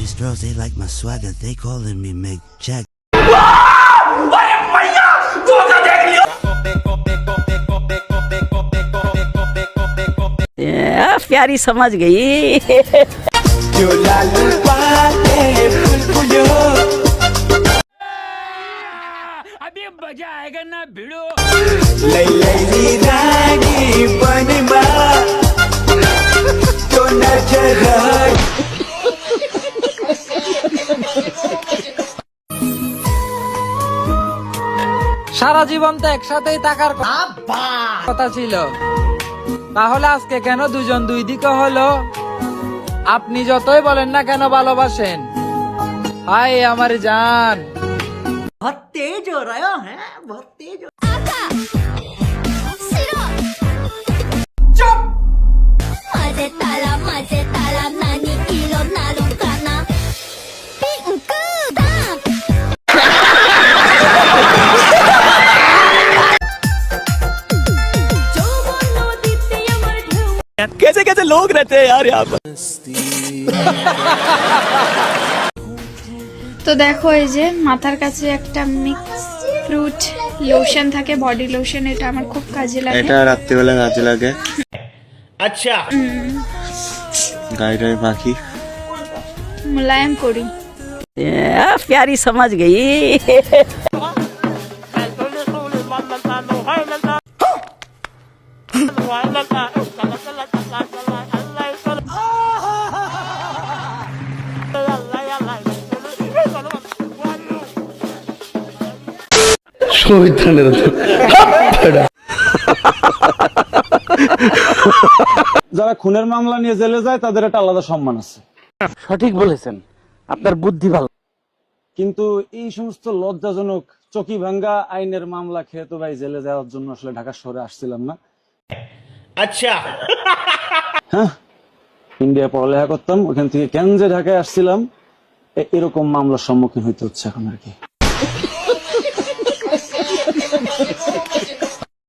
These girls, they like my swagger. They calling me Mick Jack. प्यारी समझ गई जो लालू पाले फुलफुलियो अभी मजा आएगा ना भिड़ो लई लई रानी बनमा तो नजर সারা জীবন তো একসাথেই থাকার কথা ছিল, তাহলে আজকে কেন দুজন দুই দিকে হলো? আপনি যতই বলেন না কেন ভালোবাসেন, হাই আমার জান। बहुत तेज हो रहा है, बहुत तेज हो माझे ताला नानी किलो नालू काना पिंक दाग कैसे कैसे लोग रहते हैं यार यहाँ पर। তো দেখো এই যে মাথার কাছে একটা মিক্স ফ্রুট লোশন থাকে, বডি লোশন, এটা আমার খুব কাজে লাগে। এটা রাত্রিবেলা কাজে লাগে। अच्छा গায়ে গায়ে মাখি, মুলায়ম করি। प्यारी समझ गई যারা খুনের মামলা নিয়ে জেলে যায় তাদের একটা আলাদা সম্মান আছে। সঠিক বলেছেন, আপনার বুদ্ধি ভালো। কিন্তু এই সমস্ত লজ্জাজনক চকি ভাঙ্গা আইনের মামলা খেয়ে তো ভাই জেলে যাওয়ার জন্য আসলে ঢাকা শহরে আসছিলাম না। अच्छा হ্যাঁ, ইন্ডিয়া পড়ালেখা করতাম, ওখান থেকে কেন যে ঢাকায় আসছিলাম, এরকম মামলার সম্মুখীন হইতে হচ্ছে এখন আর কি।